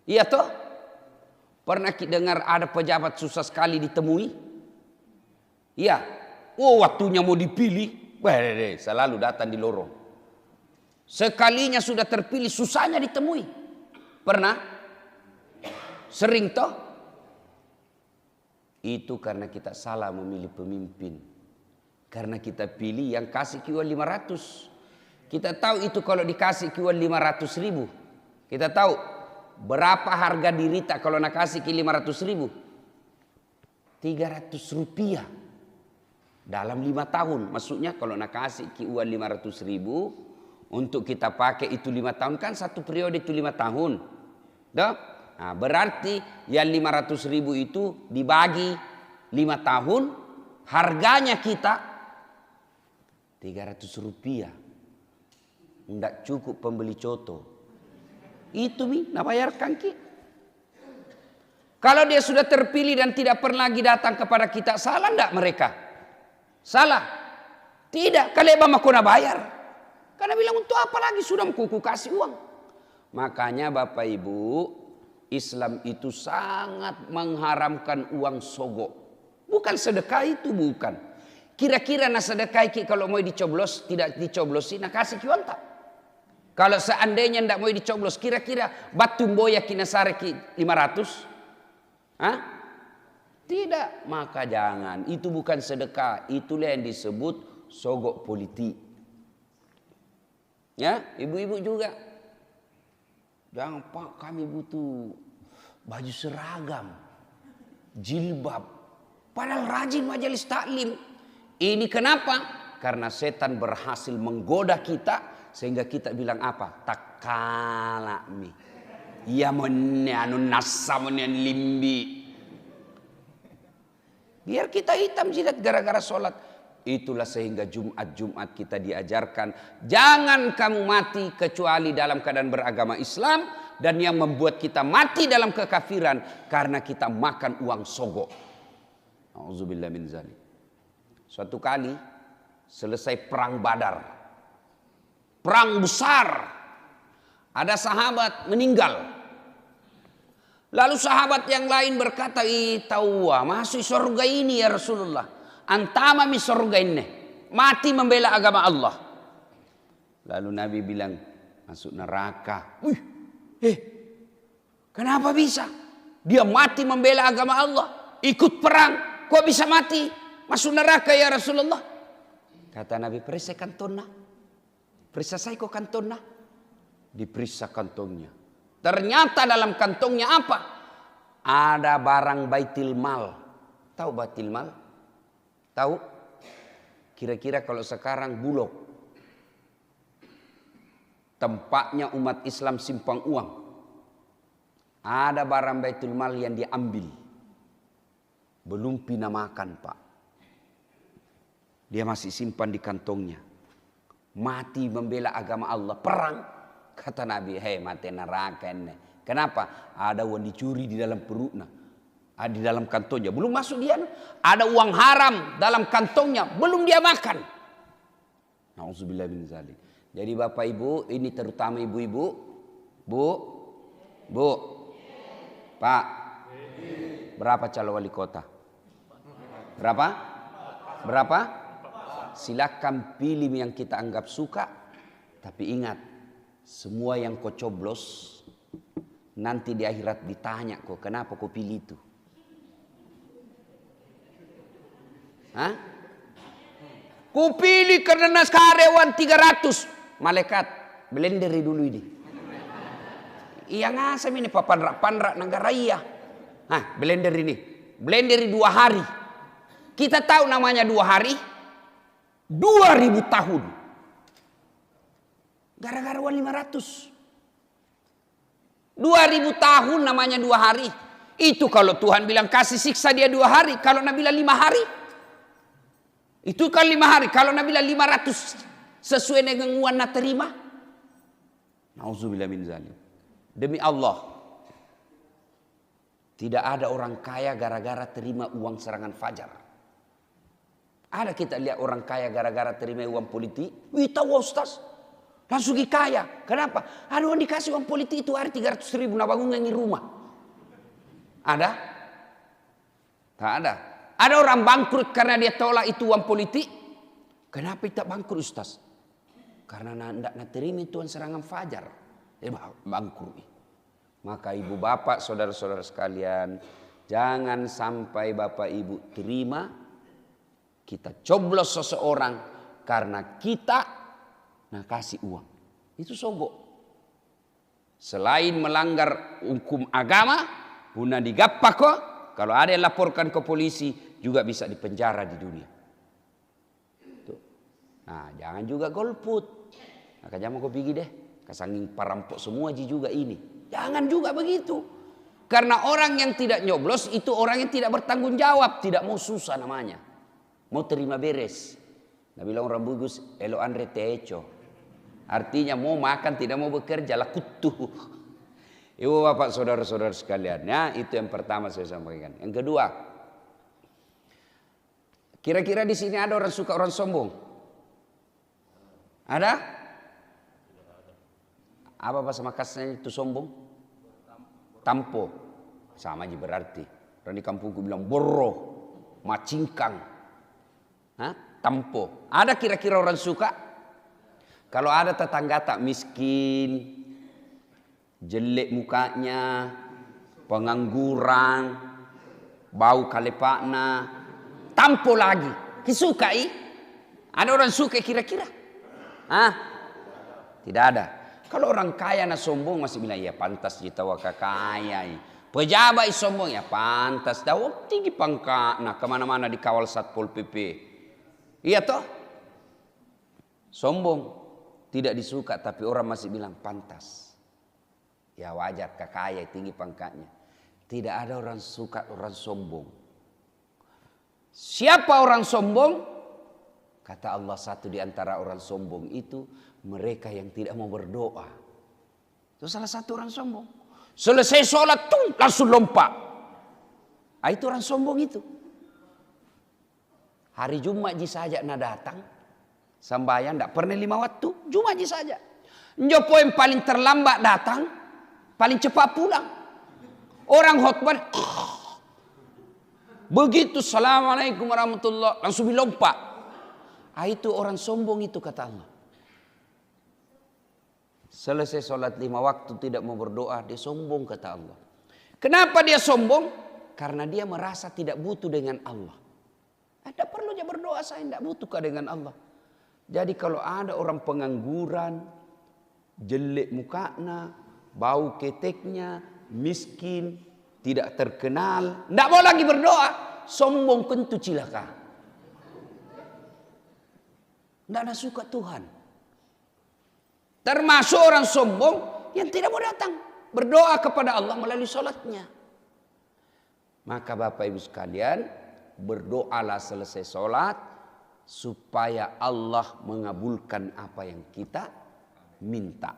Iya toh? Pernah kita dengar ada pejabat susah sekali ditemui? Iya. Oh, waktunya mau dipilih, selalu datang di lorong. Sekalinya sudah terpilih, susahnya ditemui. Pernah? Sering toh? Itu karena kita salah memilih pemimpin. Karena kita pilih yang kasih kiwan 500. Kita tahu itu kalau dikasih kiwan 500.000. Kita tahu berapa harga dirita kalau nak kasih ki 500.000? 300 rupiah. Dalam 5 tahun. Maksudnya kalau nak kasih ki uang 500.000 untuk kita pakai itu 5 tahun, kan satu periode itu 5 tahun. Dah? Nah, berarti yang 500.000 itu dibagi 5 tahun, harganya kita 300 rupiah. Tidak cukup pembeli coto. Itu nak bayarkan ki. Kalau dia sudah terpilih dan tidak pernah lagi datang kepada kita, salah tidak mereka? Salah? Tidak. Kalau mau kena bayar. Karena bilang untuk apa lagi sudah kuku kasih uang. Makanya Bapak Ibu, Islam itu sangat mengharamkan uang sogok. Bukan sedekah itu, bukan. Kira-kira nak sedekah kalau mau dicoblos, tidak dicoblosin, nak kasih uang tak? Kalau seandainya tidak mau dicoblos, kira-kira batu boya kina sareki 500? Hah? Tidak, maka jangan. Itu bukan sedekah, itulah yang disebut sogok politik. Ya, ibu-ibu juga. Jangan, Pak, kami butuh baju seragam, jilbab. Padahal rajin majelis taklim. Ini kenapa? Karena setan berhasil menggoda kita sehingga kita bilang apa? Takala mi. Ya anu nasamun limbi. Biar kita hitam jidat gara-gara sholat. Itulah sehingga Jumat kita diajarkan. Jangan kamu mati kecuali dalam keadaan beragama Islam. Dan yang membuat kita mati dalam kekafiran. Karena kita makan uang sogok. Auzubillah min zalik. Suatu kali selesai perang Badar. Perang besar. Ada sahabat meninggal. Lalu sahabat yang lain berkata, tahu masuk surga ini ya Rasulullah. Antama mi surga ini. Mati membela agama Allah. Lalu Nabi bilang, masuk neraka. Kenapa bisa? Dia mati membela agama Allah. Ikut perang. Kok bisa mati? Masuk neraka ya Rasulullah. Kata Nabi, periksa kantongnya. Periksa saya kok kantongnya. Diperiksa kantongnya. Ternyata dalam kantongnya apa? Ada barang baitil mal. Tahu baitil mal? Tahu? Kira-kira kalau sekarang Bulog. Tempatnya umat Islam simpang uang. Ada barang baitil mal yang diambil. Belum pinamakan, Pak. Dia masih simpan di kantongnya. Mati membela agama Allah. Perang. Kata Nabi, hei mati neraka ini. Kenapa? Ada uang dicuri di dalam perutnya. Di dalam kantongnya. Belum masuk dia. Ada uang haram dalam kantongnya. Belum dia makan. Na'udzubillah min zalik. Jadi Bapak Ibu, ini terutama ibu-ibu. Bu. Pak. Berapa calon wali kota? Berapa? Silakan pilih yang kita anggap suka. Tapi ingat. Semua yang kau coblos nanti di akhirat ditanya kau kenapa kau pilih itu. Hah? Kau pilih karena karyawan 300. Malaikat blenderi dulu ini. Iya ngasam ini panrak negara iya. Hah, blender ini. Blenderi 2 hari. Kita tahu namanya 2 hari. 2000 tahun. Gara-gara uang 500. 2000 tahun namanya 2 hari. Itu kalau Tuhan bilang kasih siksa dia 2 hari. Kalau Nabi bilang 5 hari. Itu kan 5 hari. Kalau Nabi bilang 500. Sesuai dengan uang nak terima. Nauzubillah min zalim. Demi Allah. Tidak ada orang kaya gara-gara terima uang serangan fajar. Ada kita lihat orang kaya gara-gara terima uang politik. Wih tahu Ustaz. Langsung kaya. Kenapa? Ada orang dikasih uang politik itu hari 300.000 nak bangun yang rumah. Ada? Tak ada. Ada orang bangkrut karena dia tolak itu uang politik. Kenapa tidak bangkrut Ustaz? Karena tidak terima Tuhan serangan fajar. Bangkrut. Maka ibu bapak saudara-saudara sekalian, jangan sampai bapak ibu terima kita coblos seseorang karena kita kasih uang. Itu sogok. Selain melanggar hukum agama, guna digappako, kalau ada yang laporkan ke polisi juga bisa dipenjara di dunia. Tuh. Nah, jangan juga golput. Maka jangan kau pergi deh, kasanging parampok semua juga ini. Jangan juga begitu. Karena orang yang tidak nyoblos itu orang yang tidak bertanggung jawab, tidak mau susah namanya. Mau terima beres. Nah, bilang orang Bugis, elo andre techo. Artinya mau makan, tidak mau bekerja, lah kutu. Ibu bapak saudara-saudara sekalian, ya, itu yang pertama saya sampaikan. Yang kedua, kira-kira di sini ada orang suka orang sombong? Ada? Apa bahasa Makassarnya itu sombong? Tampo. Sama aja berarti. Orang di kampungku bilang borro, macingkang. Tampo. Ada kira-kira orang suka? Kalau ada tetangga tak miskin, jelek mukanya, pengangguran, bau kalepakna, tampo lagi. Kisukai? Ada orang suka kira-kira? Tidak ada. Kalau orang kaya na sombong masih bilang ya pantas jitawa kaya. Pejabat sombong ya pantas dah tinggi pangkat nah kemana-mana dikawal Satpol PP. Iya toh? Sombong tidak disuka tapi orang masih bilang pantas. Ya wajar kaya tinggi pangkatnya. Tidak ada orang suka orang sombong. Siapa orang sombong? Kata Allah satu di antara orang sombong itu mereka yang tidak mau berdoa. Itu salah satu orang sombong. Selesai sholat tuh langsung lompat. Itu orang sombong itu. Hari Jumat saja nak datang. Sambayan tidak pernah 5 waktu. Jumat saja. Njopo yang paling terlambat datang. Paling cepat pulang. Orang khotbah. Begitu assalamualaikum warahmatullahi langsung lompat. Itu orang sombong itu kata Allah. Selesai sholat 5 waktu tidak mau berdoa. Dia sombong kata Allah. Kenapa dia sombong? Karena dia merasa tidak butuh dengan Allah. Tidak perlu dia berdoa, saya tidak butuh dengan Allah. Jadi kalau ada orang pengangguran, jelek mukanya, bau keteknya, miskin, tidak terkenal, tidak mau lagi berdoa, sombong kentu cilaka. Tidak ada suka Tuhan. Termasuk orang sombong yang tidak mau datang berdoa kepada Allah melalui sholatnya. Maka Bapak Ibu sekalian, berdoalah selesai sholat supaya Allah mengabulkan apa yang kita minta.